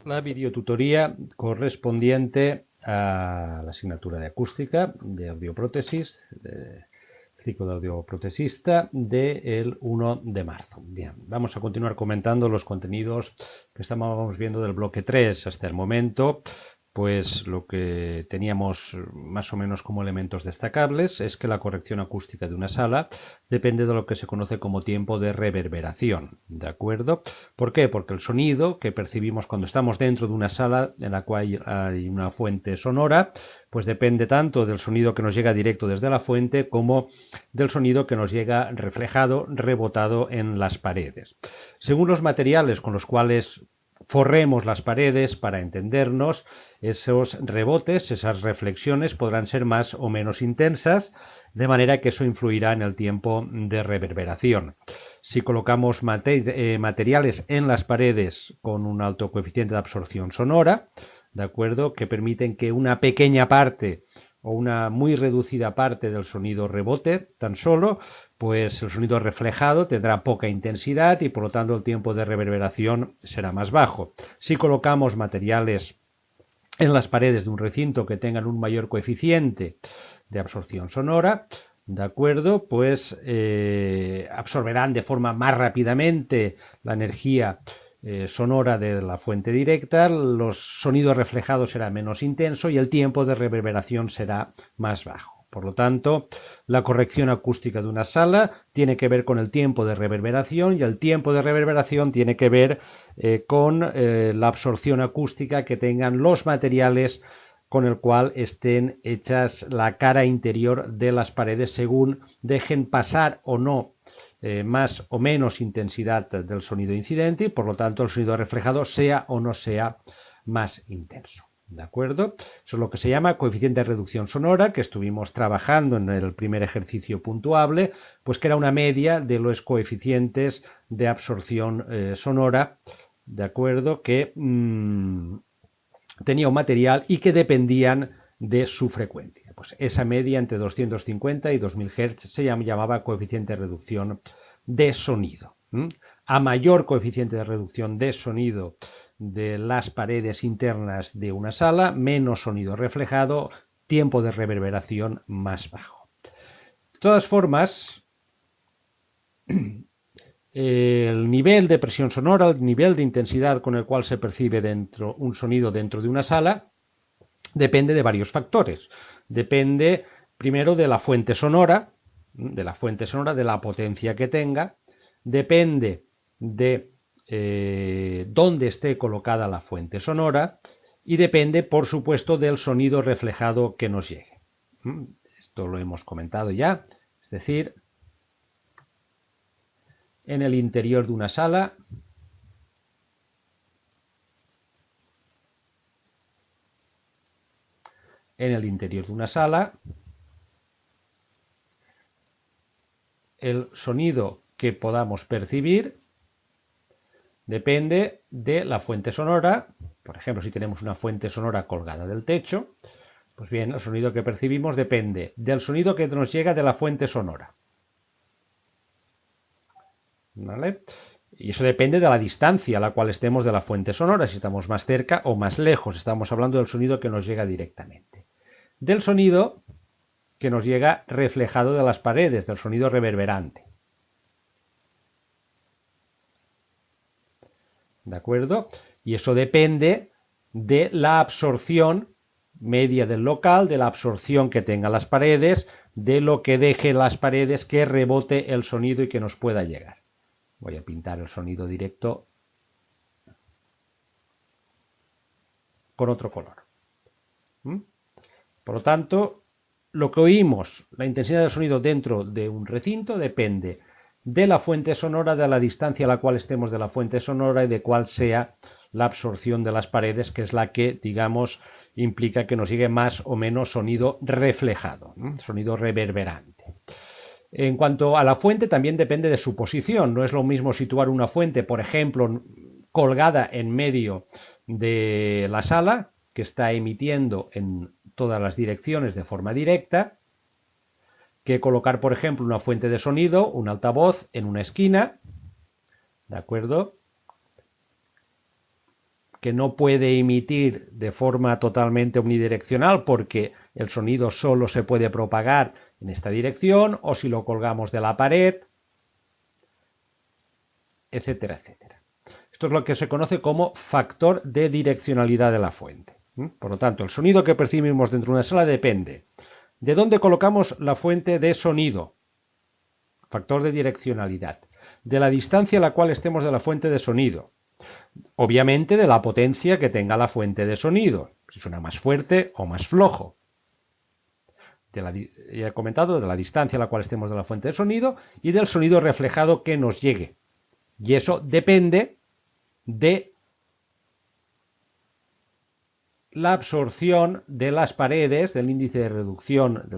la videotutoría correspondiente a la asignatura de acústica, de audioprótesis, de ciclo de audioprotesista del 1 de marzo. Bien, vamos a continuar comentando los contenidos que estábamos viendo del bloque 3 hasta el momento. Pues lo que teníamos más o menos como elementos destacables es que la corrección acústica de una sala depende de lo que se conoce como tiempo de reverberación, ¿de acuerdo? ¿Por qué? Porque el sonido que percibimos cuando estamos dentro de una sala en la cual hay una fuente sonora, pues depende tanto del sonido que nos llega directo desde la fuente como del sonido que nos llega reflejado, rebotado en las paredes. Según los materiales con los cuales forremos las paredes para entendernos, esos rebotes, esas reflexiones podrán ser más o menos intensas, de manera que eso influirá en el tiempo de reverberación. Si colocamos materiales en las paredes con un alto coeficiente de absorción sonora, ¿de acuerdo?, que permiten que una pequeña parte o una muy reducida parte del sonido rebote tan solo, pues el sonido reflejado tendrá poca intensidad y por lo tanto el tiempo de reverberación será más bajo. Si colocamos materiales en las paredes de un recinto que tengan un mayor coeficiente de absorción sonora, ¿de acuerdo?, pues absorberán de forma más rápidamente la energía sonora de la fuente directa, los sonidos reflejados serán menos intensos y el tiempo de reverberación será más bajo. Por lo tanto, la corrección acústica de una sala tiene que ver con el tiempo de reverberación y el tiempo de reverberación tiene que ver con la absorción acústica que tengan los materiales con el cual estén hechas la cara interior de las paredes según dejen pasar o no más o menos intensidad del sonido incidente y por lo tanto el sonido reflejado sea o no sea más intenso. ¿De acuerdo? Eso es lo que se llama coeficiente de reducción sonora, que estuvimos trabajando en el primer ejercicio puntuable, pues que era una media de los coeficientes de absorción sonora, ¿de acuerdo?, que tenía un material y que dependían de su frecuencia. Pues esa media entre 250 y 2000 Hz se llamaba coeficiente de reducción de sonido. A mayor coeficiente de reducción de sonido de las paredes internas de una sala, menos sonido reflejado, tiempo de reverberación más bajo. De todas formas, el nivel de presión sonora, el nivel de intensidad con el cual se percibe un sonido dentro de una sala, depende de varios factores. Depende primero de la fuente sonora, de la potencia que tenga, depende de dónde esté colocada la fuente sonora y depende, por supuesto, del sonido reflejado que nos llegue. Esto lo hemos comentado ya, es decir, en el interior de una sala el sonido que podamos percibir depende de la fuente sonora. Por ejemplo, si tenemos una fuente sonora colgada del techo, pues bien, el sonido que percibimos depende del sonido que nos llega de la fuente sonora. ¿Vale? Y eso depende de la distancia a la cual estemos de la fuente sonora, si estamos más cerca o más lejos. Estamos hablando del sonido que nos llega directamente. Del sonido que nos llega reflejado de las paredes, del sonido reverberante. ¿De acuerdo? Y eso depende de la absorción media del local, de la absorción que tengan las paredes, de lo que deje las paredes que rebote el sonido y que nos pueda llegar. Voy a pintar el sonido directo con otro color. Por lo tanto, lo que oímos, la intensidad del sonido dentro de un recinto depende de la fuente sonora, de la distancia a la cual estemos de la fuente sonora y de cuál sea la absorción de las paredes, que es la que, digamos, implica que nos llegue más o menos sonido reflejado, sonido reverberante. En cuanto a la fuente, también depende de su posición. No es lo mismo situar una fuente, por ejemplo, colgada en medio de la sala, que está emitiendo en todas las direcciones de forma directa, que colocar, por ejemplo, una fuente de sonido, un altavoz, en una esquina, ¿de acuerdo?, que no puede emitir de forma totalmente omnidireccional porque el sonido solo se puede propagar en esta dirección, o si lo colgamos de la pared, etcétera, etcétera. Esto es lo que se conoce como factor de direccionalidad de la fuente. Por lo tanto, el sonido que percibimos dentro de una sala depende de dónde colocamos la fuente de sonido, factor de direccionalidad, de la distancia a la cual estemos de la fuente de sonido, obviamente de la potencia que tenga la fuente de sonido, si suena más fuerte o más flojo. Ya he comentado de la distancia a la cual estemos de la fuente de sonido y del sonido reflejado que nos llegue. Y eso depende de la absorción de las paredes, del índice de reducción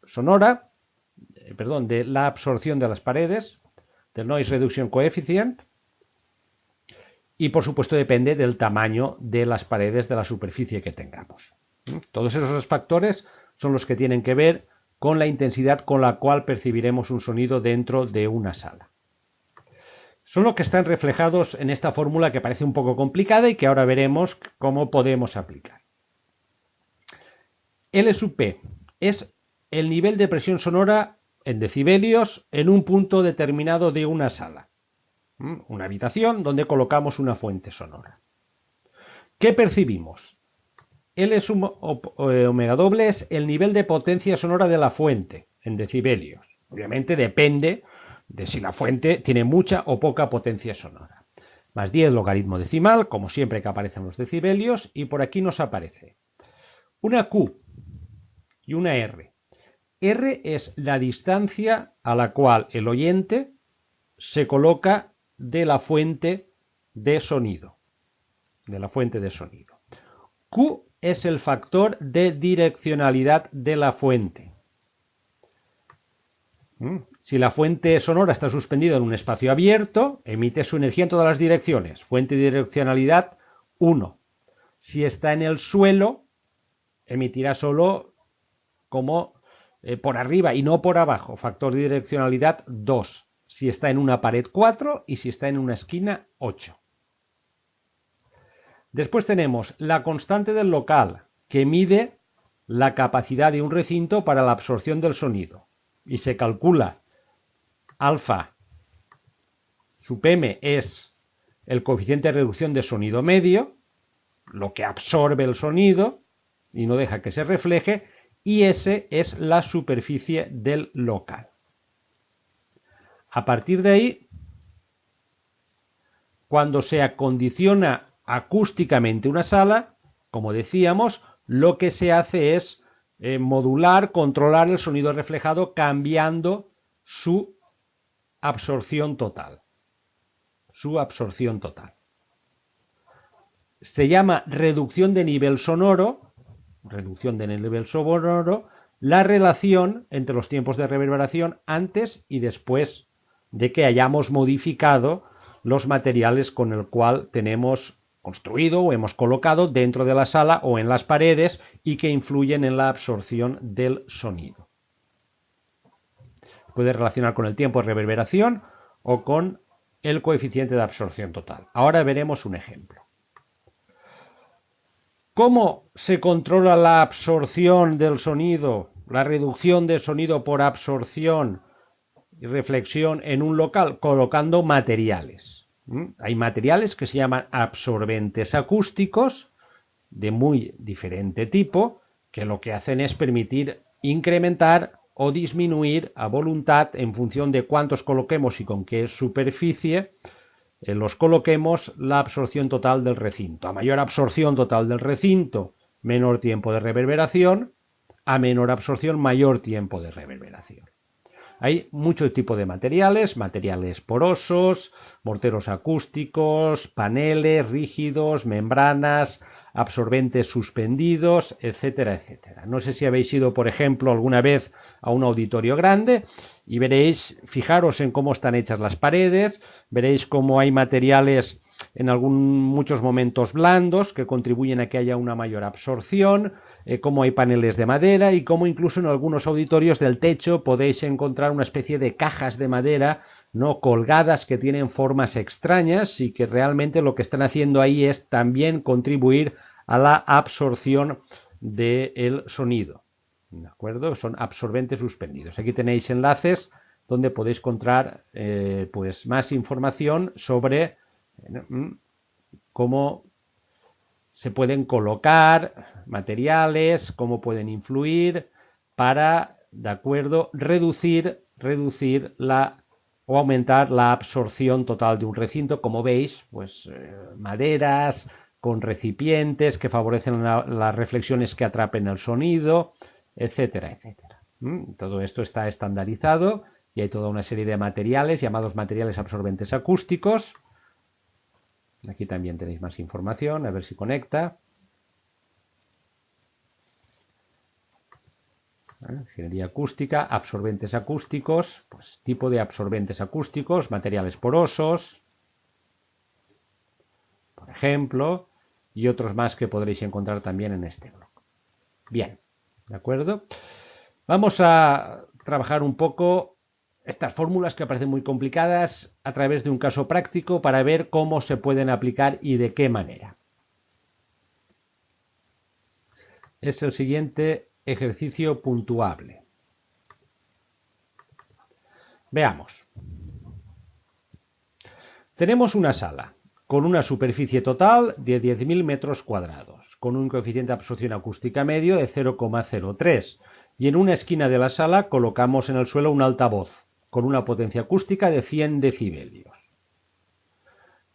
sonora, de la absorción de las paredes, del Noise Reduction Coefficient, y por supuesto depende del tamaño de las paredes de la superficie que tengamos. Todos esos factores son los que tienen que ver con la intensidad con la cual percibiremos un sonido dentro de una sala. Son los que están reflejados en esta fórmula que parece un poco complicada y que ahora veremos cómo podemos aplicar. L sub P es el nivel de presión sonora en decibelios en un punto determinado de una sala. Una habitación donde colocamos una fuente sonora. ¿Qué percibimos? L sub omega doble es el nivel de potencia sonora de la fuente en decibelios. Obviamente depende de si la fuente tiene mucha o poca potencia sonora. Más 10 logaritmo decimal, como siempre que aparecen los decibelios, y por aquí nos aparece una Q y una R. R es la distancia a la cual el oyente se coloca de la fuente de sonido. Q es el factor de direccionalidad de la fuente. Si la fuente sonora está suspendida en un espacio abierto, emite su energía en todas las direcciones. Fuente de direccionalidad 1. Si está en el suelo, emitirá solo como por arriba y no por abajo. Factor de direccionalidad 2. Si está en una pared 4 y si está en una esquina 8. Después tenemos la constante del local, que mide la capacidad de un recinto para la absorción del sonido. Y se calcula alfa sub m es el coeficiente de reducción de sonido medio, lo que absorbe el sonido y no deja que se refleje, y S es la superficie del local. A partir de ahí, cuando se acondiciona acústicamente una sala, como decíamos, lo que se hace es modular, controlar el sonido reflejado cambiando su absorción total. Se llama reducción de nivel sonoro, la relación entre los tiempos de reverberación antes y después de que hayamos modificado los materiales con el cual tenemos construido o hemos colocado dentro de la sala o en las paredes y que influyen en la absorción del sonido. Puede relacionar con el tiempo de reverberación o con el coeficiente de absorción total. Ahora veremos un ejemplo. ¿Cómo se controla la absorción del sonido, la reducción del sonido por absorción y reflexión en un local? Colocando materiales. Hay materiales que se llaman absorbentes acústicos de muy diferente tipo, que lo que hacen es permitir incrementar o disminuir a voluntad en función de cuántos coloquemos y con qué superficie los coloquemos la absorción total del recinto. A mayor absorción total del recinto, menor tiempo de reverberación; a menor absorción, mayor tiempo de reverberación. Hay muchos tipos de materiales porosos, morteros acústicos, paneles rígidos, membranas, absorbentes suspendidos, etcétera, etcétera. No sé si habéis ido, por ejemplo, alguna vez a un auditorio grande y veréis, fijaros en cómo están hechas las paredes, veréis cómo hay materiales muchos momentos blandos que contribuyen a que haya una mayor absorción, cómo hay paneles de madera y cómo incluso en algunos auditorios del techo podéis encontrar una especie de cajas de madera, ¿no?, colgadas, que tienen formas extrañas y que realmente lo que están haciendo ahí es también contribuir a la absorción del sonido. ¿De acuerdo? Son absorbentes suspendidos. Aquí tenéis enlaces donde podéis encontrar pues más información sobre cómo se pueden colocar materiales, cómo pueden influir para, de acuerdo, reducir o aumentar la absorción total de un recinto. Como veis, pues maderas con recipientes que favorecen las reflexiones que atrapen el sonido, etcétera, etcétera. Todo esto está estandarizado y hay toda una serie de materiales llamados materiales absorbentes acústicos. Aquí también tenéis más información, a ver si conecta. Ingeniería acústica, absorbentes acústicos, pues tipo de absorbentes acústicos, materiales porosos, por ejemplo, y otros más que podréis encontrar también en este blog. Bien, ¿de acuerdo? Vamos a trabajar un poco estas fórmulas que parecen muy complicadas a través de un caso práctico para ver cómo se pueden aplicar y de qué manera. Es el siguiente ejercicio puntuable. Veamos. Tenemos una sala con una superficie total de 10.000 metros cuadrados, con un coeficiente de absorción acústica medio de 0,03, y en una esquina de la sala colocamos en el suelo un altavoz con una potencia acústica de 100 decibelios.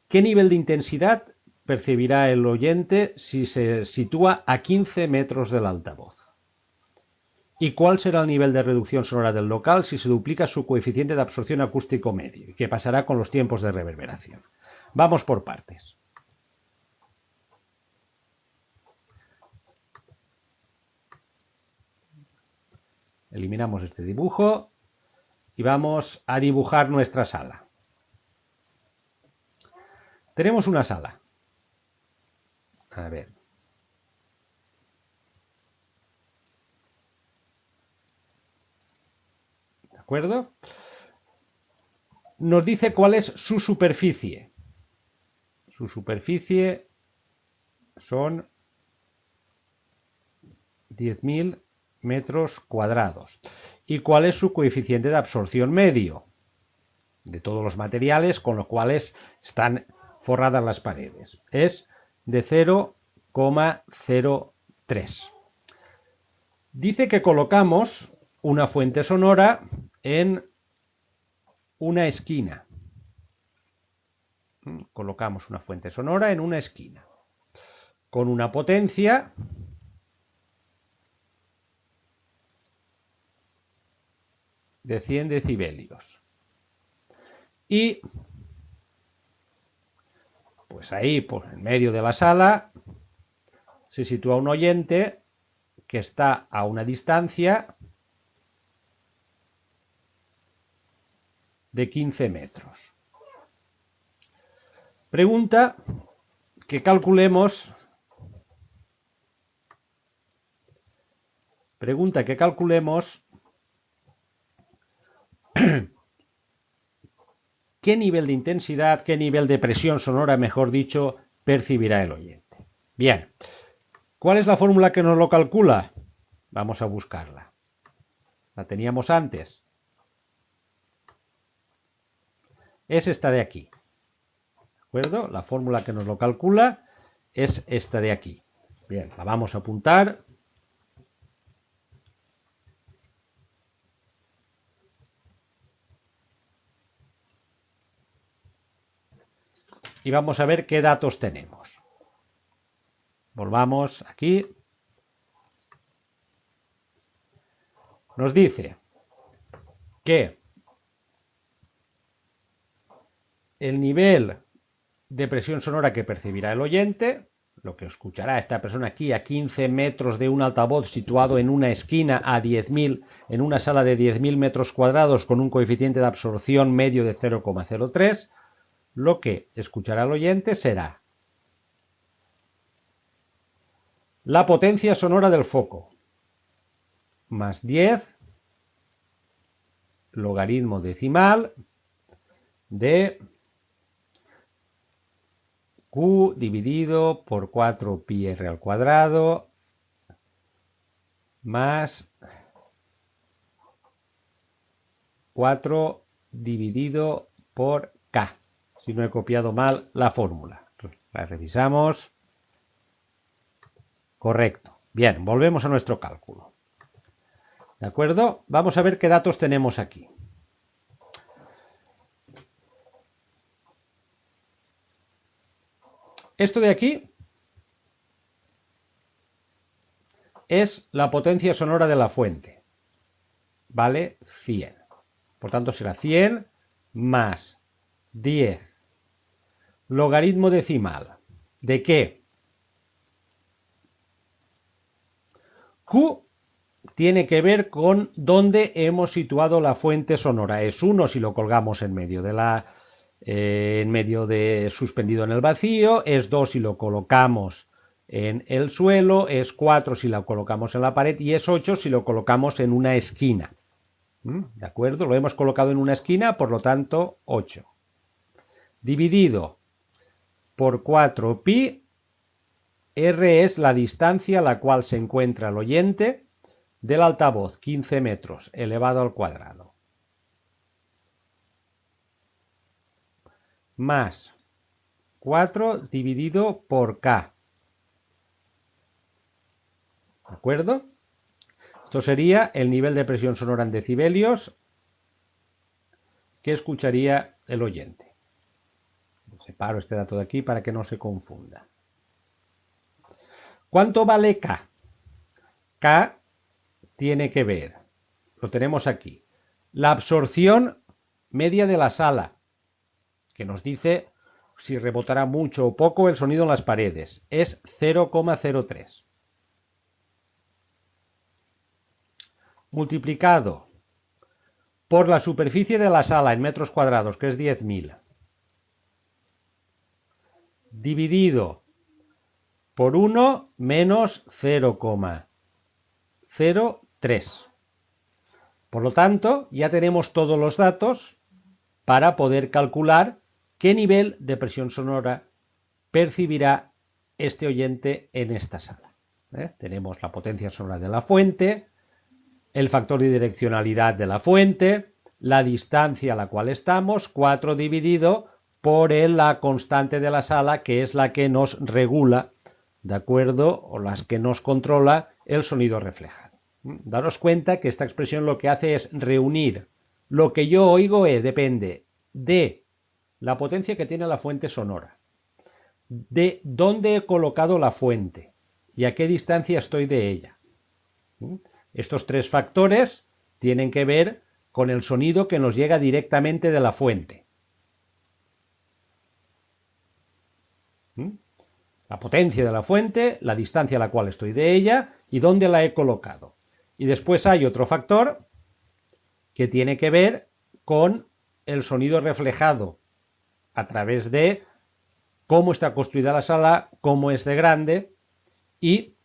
¿Qué nivel de intensidad percibirá el oyente si se sitúa a 15 metros del altavoz? ¿Y cuál será el nivel de reducción sonora del local si se duplica su coeficiente de absorción acústico medio? ¿Y qué pasará con los tiempos de reverberación? Vamos por partes. Eliminamos este dibujo y vamos a dibujar nuestra sala. Tenemos una sala. A ver. ¿De acuerdo? Nos dice cuál es su superficie. Su superficie son 10.000 metros cuadrados. ¿Y cuál es su coeficiente de absorción medio? De todos los materiales con los cuales están forradas las paredes. Es de 0,03. Dice que colocamos una fuente sonora en una esquina. Colocamos una fuente sonora en una esquina con una potencia de 100 decibelios. Y pues ahí, por en medio de la sala, se sitúa un oyente que está a una distancia de 15 metros. Pregunta que calculemos qué nivel de intensidad, qué nivel de presión sonora, mejor dicho, percibirá el oyente. Bien, ¿cuál es la fórmula que nos lo calcula? Vamos a buscarla. La teníamos antes. Es esta de aquí. ¿De acuerdo? La fórmula que nos lo calcula es esta de aquí. Bien, la vamos a apuntar. Y vamos a ver qué datos tenemos. Volvamos aquí. Nos dice que el nivel de presión sonora que percibirá el oyente, lo que escuchará esta persona aquí a 15 metros de un altavoz situado en una esquina a 10.000, en una sala de 10.000 metros cuadrados con un coeficiente de absorción medio de 0,03, lo que escuchará el oyente será la potencia sonora del foco más 10 logaritmo decimal de Q dividido por 4 pi r al cuadrado más 4 dividido por K. Si no he copiado mal la fórmula. La revisamos. Correcto. Bien, volvemos a nuestro cálculo. ¿De acuerdo? Vamos a ver qué datos tenemos aquí. Esto de aquí es la potencia sonora de la fuente. Vale 100. Por tanto será 100 más 10 logaritmo decimal. ¿De qué? Q tiene que ver con dónde hemos situado la fuente sonora. Es 1 si lo colgamos en medio de suspendido en el vacío, es 2 si lo colocamos en el suelo, es 4 si lo colocamos en la pared y es 8 si lo colocamos en una esquina. ¿De acuerdo? Lo hemos colocado en una esquina, por lo tanto 8. Dividido por 4 pi, R es la distancia a la cual se encuentra el oyente del altavoz, 15 metros elevado al cuadrado. Más 4 dividido por K. ¿De acuerdo? Esto sería el nivel de presión sonora en decibelios que escucharía el oyente. Separo este dato de aquí para que no se confunda. ¿Cuánto vale K? K tiene que ver, lo tenemos aquí, la absorción media de la sala, que nos dice si rebotará mucho o poco el sonido en las paredes. Es 0,03. Multiplicado por la superficie de la sala en metros cuadrados, que es 10.000, dividido por 1 menos 0,03. Por lo tanto, ya tenemos todos los datos para poder calcular qué nivel de presión sonora percibirá este oyente en esta sala. Tenemos la potencia sonora de la fuente, el factor de direccionalidad de la fuente, la distancia a la cual estamos, 4 dividido por la constante de la sala, que es la que nos regula, ¿de acuerdo? O las que nos controla el sonido reflejado. Daros cuenta que esta expresión lo que hace es reunir lo que yo oigo depende de la potencia que tiene la fuente sonora, de dónde he colocado la fuente y a qué distancia estoy de ella. Estos tres factores tienen que ver con el sonido que nos llega directamente de la fuente. La potencia de la fuente, la distancia a la cual estoy de ella y dónde la he colocado. Y después hay otro factor que tiene que ver con el sonido reflejado a través de cómo está construida la sala, cómo es de grande y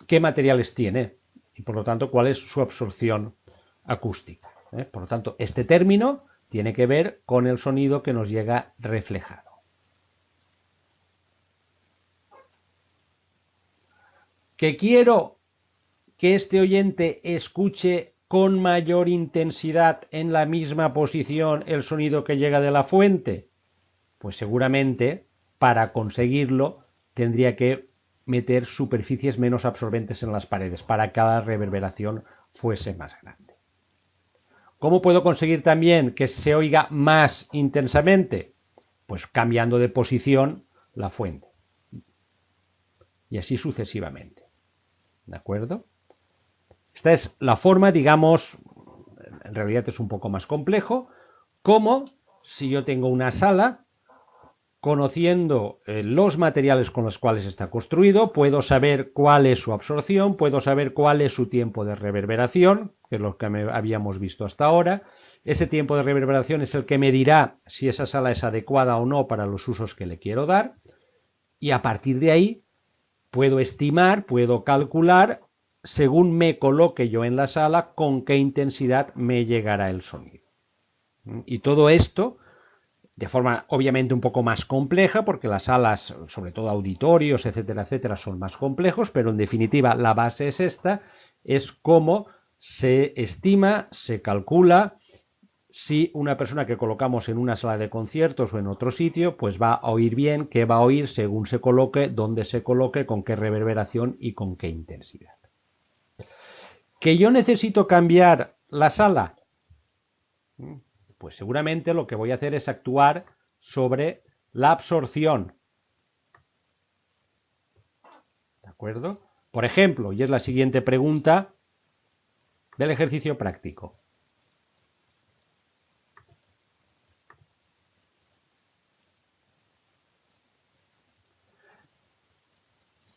qué materiales tiene y por lo tanto cuál es su absorción acústica. Por lo tanto, este término tiene que ver con el sonido que nos llega reflejado. ¿Que quiero que este oyente escuche con mayor intensidad en la misma posición el sonido que llega de la fuente? Pues seguramente para conseguirlo tendría que meter superficies menos absorbentes en las paredes para que la reverberación fuese más grande. ¿Cómo puedo conseguir también que se oiga más intensamente? Pues cambiando de posición la fuente. Y así sucesivamente. ¿De acuerdo? Esta es la forma, digamos, en realidad es un poco más complejo, como si yo tengo una sala conociendo los materiales con los cuales está construido, puedo saber cuál es su absorción, puedo saber cuál es su tiempo de reverberación, que es lo que habíamos visto hasta ahora. Ese tiempo de reverberación es el que me dirá si esa sala es adecuada o no para los usos que le quiero dar, y a partir de ahí puedo estimar, puedo calcular, según me coloque yo en la sala, con qué intensidad me llegará el sonido. Y todo esto de forma obviamente un poco más compleja, porque las salas, sobre todo auditorios, etcétera, etcétera, son más complejos, pero en definitiva la base es esta, es cómo se estima, se calcula si una persona que colocamos en una sala de conciertos o en otro sitio, pues va a oír bien, qué va a oír según se coloque, dónde se coloque, con qué reverberación y con qué intensidad. ¿Que yo necesito cambiar la sala? Pues seguramente lo que voy a hacer es actuar sobre la absorción. ¿De acuerdo? Por ejemplo, y es la siguiente pregunta del ejercicio práctico.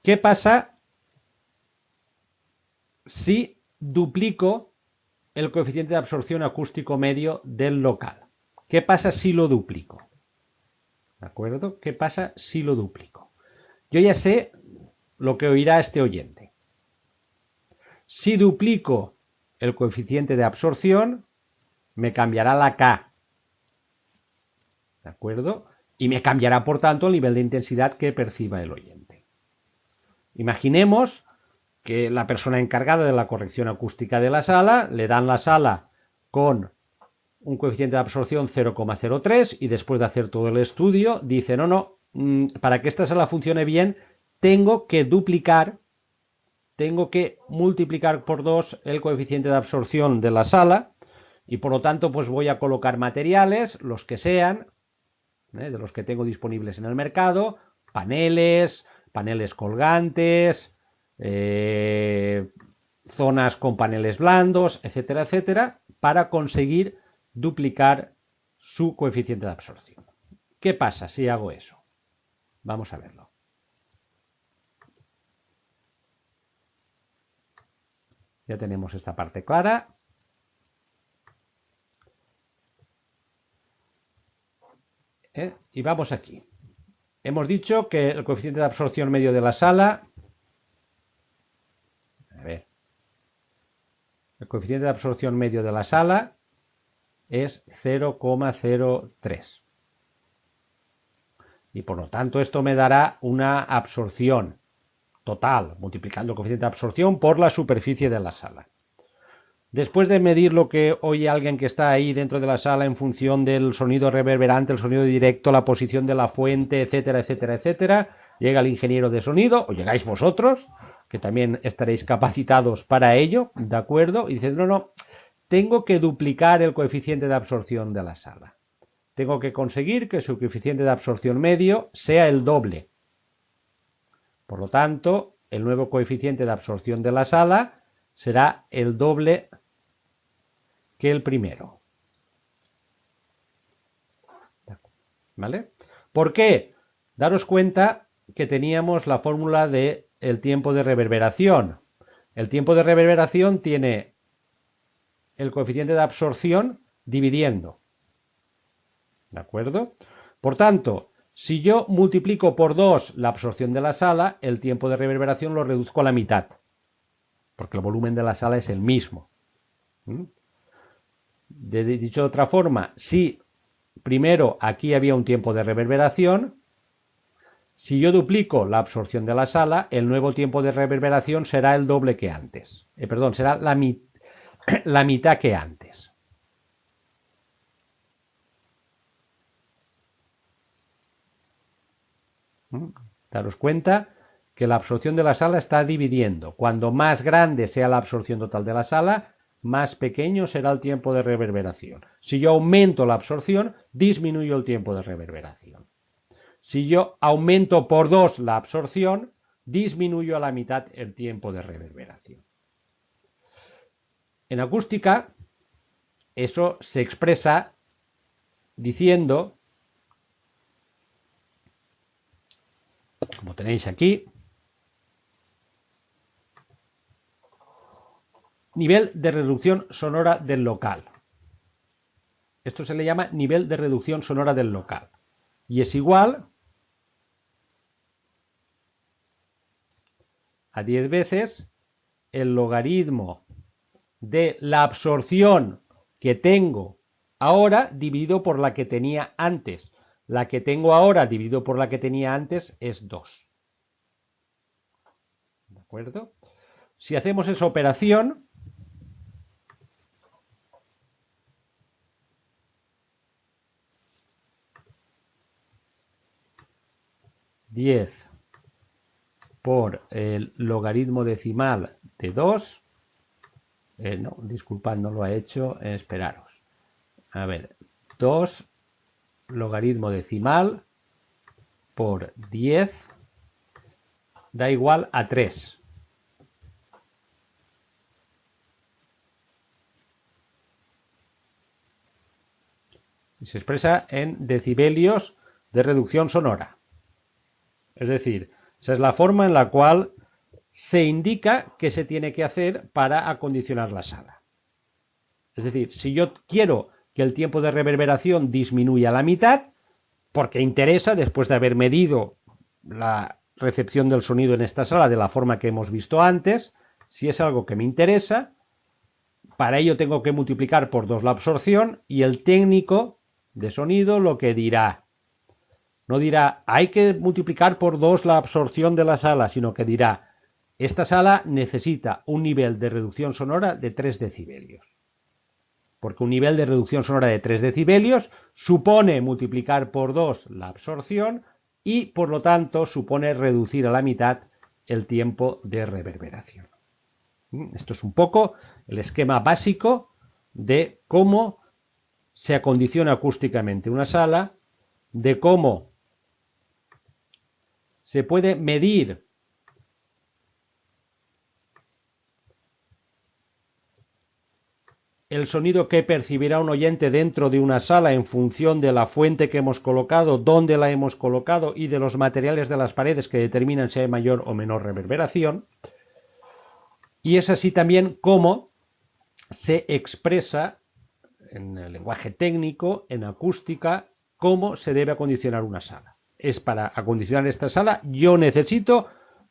¿Qué pasa si duplico el coeficiente de absorción acústico medio del local? ¿Qué pasa si lo duplico? ¿De acuerdo? ¿Qué pasa si lo duplico? Yo ya sé lo que oirá este oyente. Si duplico el coeficiente de absorción, me cambiará la K. ¿De acuerdo? Y me cambiará, por tanto, el nivel de intensidad que perciba el oyente. Imaginemos que la persona encargada de la corrección acústica de la sala le dan la sala con un coeficiente de absorción 0,03 y después de hacer todo el estudio dice, no, para que esta sala funcione bien tengo que multiplicar por 2 el coeficiente de absorción de la sala y por lo tanto pues voy a colocar materiales, los que sean, de los que tengo disponibles en el mercado, paneles colgantes, zonas con paneles blandos, etcétera, etcétera, para conseguir duplicar su coeficiente de absorción. ¿Qué pasa si hago eso? Vamos a verlo. Ya tenemos esta parte clara. Y vamos aquí. Hemos dicho que el coeficiente de absorción medio de la sala, el coeficiente de absorción medio de la sala es 0,03. Y por lo tanto esto me dará una absorción total, multiplicando el coeficiente de absorción por la superficie de la sala. Después de medir lo que oye alguien que está ahí dentro de la sala en función del sonido reverberante, el sonido directo, la posición de la fuente, etcétera, etcétera, etcétera, llega el ingeniero de sonido, o llegáis vosotros, que también estaréis capacitados para ello, ¿de acuerdo? Y dices, no, tengo que duplicar el coeficiente de absorción de la sala. Tengo que conseguir que su coeficiente de absorción medio sea el doble. Por lo tanto, el nuevo coeficiente de absorción de la sala será el doble que el primero. ¿Vale? ¿Por qué? Daros cuenta que teníamos la fórmula del tiempo de reverberación. El tiempo de reverberación tiene el coeficiente de absorción dividiendo. ¿De acuerdo? Por tanto, si yo multiplico por 2 la absorción de la sala, el tiempo de reverberación lo reduzco a la mitad, porque el volumen de la sala es el mismo. Dicho de otra forma, si primero aquí había un tiempo de reverberación, si yo duplico la absorción de la sala, el nuevo tiempo de reverberación será el doble que antes. Será la mitad que antes. Daros cuenta que la absorción de la sala está dividiendo. Cuando más grande sea la absorción total de la sala, más pequeño será el tiempo de reverberación. Si yo aumento la absorción, disminuyo el tiempo de reverberación. Si yo aumento por 2 la absorción, disminuyo a la mitad el tiempo de reverberación. En acústica, eso se expresa diciendo como tenéis aquí. Nivel de reducción sonora del local. Esto se le llama nivel de reducción sonora del local. Y es igual a 10 veces el logaritmo de la absorción que tengo ahora dividido por la que tenía antes. La que tengo ahora dividido por la que tenía antes es 2. ¿De acuerdo? Si hacemos esa operación, ...10 por el logaritmo decimal de 2... no, disculpad, no lo ha hecho, esperaros. A ver, 2 logaritmo decimal por 10 da igual a 3. Y se expresa en decibelios de reducción sonora. Es decir, esa es la forma en la cual se indica qué se tiene que hacer para acondicionar la sala. Es decir, si yo quiero que el tiempo de reverberación disminuya a la mitad, porque interesa, después de haber medido la recepción del sonido en esta sala de la forma que hemos visto antes, si es algo que me interesa, para ello tengo que multiplicar por 2 la absorción, y el técnico de sonido lo que dirá, no dirá hay que multiplicar por 2 la absorción de la sala, sino que dirá esta sala necesita un nivel de reducción sonora de 3 decibelios. Porque un nivel de reducción sonora de 3 decibelios supone multiplicar por 2 la absorción y, por lo tanto, supone reducir a la mitad el tiempo de reverberación. Esto es un poco el esquema básico de cómo se acondiciona acústicamente una sala, de cómo se puede medir el sonido que percibirá un oyente dentro de una sala en función de la fuente que hemos colocado, dónde la hemos colocado y de los materiales de las paredes que determinan si hay mayor o menor reverberación. Y es así también como se expresa en el lenguaje técnico, en acústica, cómo se debe acondicionar una sala. Es para acondicionar esta sala, yo necesito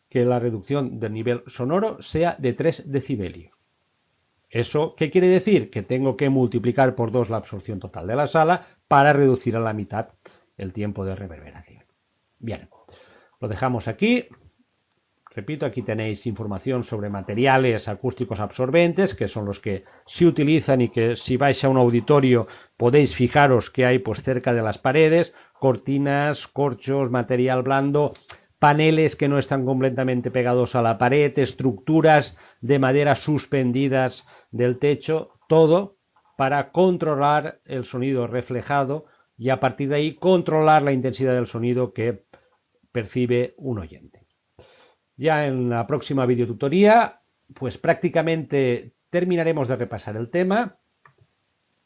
que la reducción del nivel sonoro sea de 3 decibelios. ¿Eso qué quiere decir? Que tengo que multiplicar por 2 la absorción total de la sala para reducir a la mitad el tiempo de reverberación. Bien, lo dejamos aquí. Repito, aquí tenéis información sobre materiales acústicos absorbentes, que son los que se utilizan y que si vais a un auditorio podéis fijaros que hay pues cerca de las paredes, cortinas, corchos, material blando, paneles que no están completamente pegados a la pared, estructuras de madera suspendidas del techo, todo para controlar el sonido reflejado y a partir de ahí controlar la intensidad del sonido que percibe un oyente. Ya en la próxima videotutoría, pues prácticamente terminaremos de repasar el tema.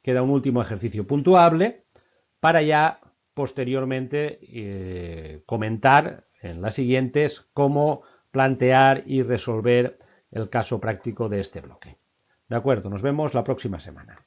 Queda un último ejercicio puntuable para ya posteriormente comentar en las siguientes cómo plantear y resolver el caso práctico de este bloque. De acuerdo, nos vemos la próxima semana.